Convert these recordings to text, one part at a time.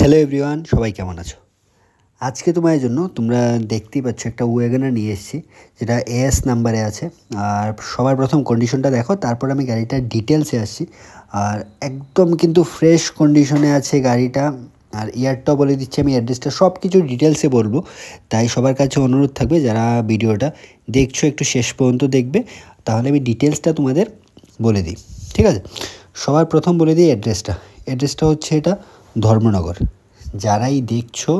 Hello everyone, সবাই কেমন আছো? আজকে তোমাদের জন্য তোমরা দেখতেই পাচ্ছ একটা ওয়াগনার নিয়ে এসেছি, যেটা এএস নাম্বারে আছে। আর সবার প্রথম কন্ডিশনটা দেখো, তারপর আমি গাড়িটার ডিটেলসে আসছি। আর একদম কিন্তু ফ্রেশ কন্ডিশনে আছে গাড়িটা। আর ইয়ারটাও বলে দিচ্ছি, আমি অ্যাড্রেসটা সব কিছু ডিটেলসে বলবো। তাই সবার কাছে অনুরোধ থাকবে, যারা ভিডিওটা দেখছো একটু শেষ পর্যন্ত দেখবে, তাহলে আমি ডিটেলসটা তোমাদের বলে দিই। ঠিক আছে, সবার প্রথম বলে দিই অ্যাড্রেসটা হচ্ছে এটা ধর্মনগর। যারাই দেখছো,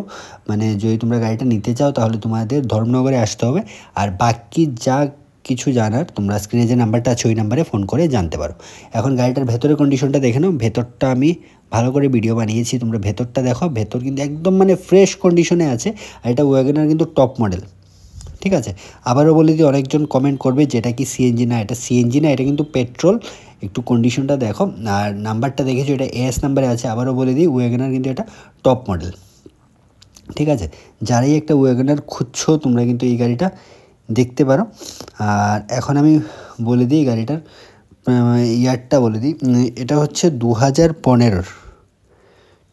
মানে যদি তোমরা গাড়িটা নিতে চাও তাহলে তোমাদের ধর্মনগরে আসতে হবে। আর বাকি যা কিছু জানার তোমরা স্ক্রিনে যে নাম্বারটা আছে ওই নাম্বারে ফোন করে জানতে পারো। এখন গাড়িটার ভেতরের কন্ডিশনটা দেখে নাও। ভেতরটা আমি ভালো করে ভিডিও বানিয়েছি, তোমরা ভেতরটা দেখো। ভেতর কিন্তু একদম মানে ফ্রেশ কন্ডিশনে আছে। আর এটা ওয়াগনার কিন্তু টপ মডেল। ঠিক আছে, আবারও বলে দিই, অনেকজন কমেন্ট করবে যেটা কি সিএনজি না। এটা সিএনজি না, এটা কিন্তু পেট্রোল। একটু কন্ডিশনটা দেখো। আর নাম্বারটা দেখেছো, এটা এএস নাম্বারে আছে। আবারও বলে দিই, ওয়াগনার কিন্তু এটা টপ মডেল। ঠিক আছে, যারাই একটা ওয়াগনার খুঁজছো তোমরা কিন্তু এই গাড়িটা দেখতে পারো। আর এখন আমি বলে দিই গাড়িটার ইয়ারটা বলে দিই। এটা হচ্ছে 2015।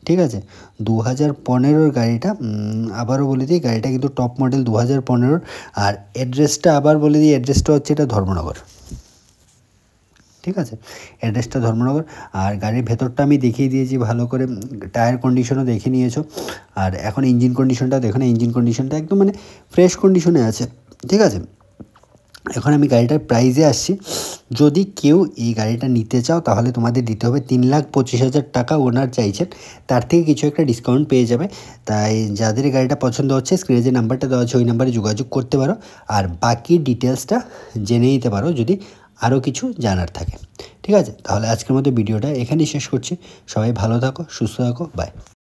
ঠিক আছে, 2015 গাড়িটা। আবারও বলে দিই, গাড়িটা কিন্তু টপ মডেল 2015। আর অ্যাড্রেসটা আবার বলে দিই, অ্যাড্রেসটা হচ্ছে এটা ধর্মনগর। ঠিক আছে, অ্যাড্রেসটা ধর্মনগর। আর গাড়ির ভেতরটা আমি দেখিয়ে দিয়েছি ভালো করে, টায়ার কন্ডিশনও দেখে নিয়েছো। আর এখন ইঞ্জিন কন্ডিশনটা দেখো না, ইঞ্জিন কন্ডিশনটা একদম মানে ফ্রেশ কন্ডিশনে আছে। ঠিক আছে, এখন আমি গাড়িটার প্রাইসে আসছি। যদি কেউ এই গাড়িটা নিতে চাও তাহলে তোমাদের দিতে হবে 3,25,000 টাকা। ওনার চাইছেন, তার থেকে কিছু একটা ডিসকাউন্ট পেয়ে যাবে। তাই যাদের গাড়িটা পছন্দ হচ্ছে, স্ক্রিনে যে নাম্বারটা দেওয়া আছে ওই নাম্বারে যোগাযোগ করতে পারো। আর বাকি ডিটেলসটা জেনে নিতে পারো যদি আরও কিছু জানার থাকে। ঠিক আছে, তাহলে আজকের মতো ভিডিওটা এখানেই শেষ করছি। সবাই ভালো থাকো, সুস্থ থাকো, বাই।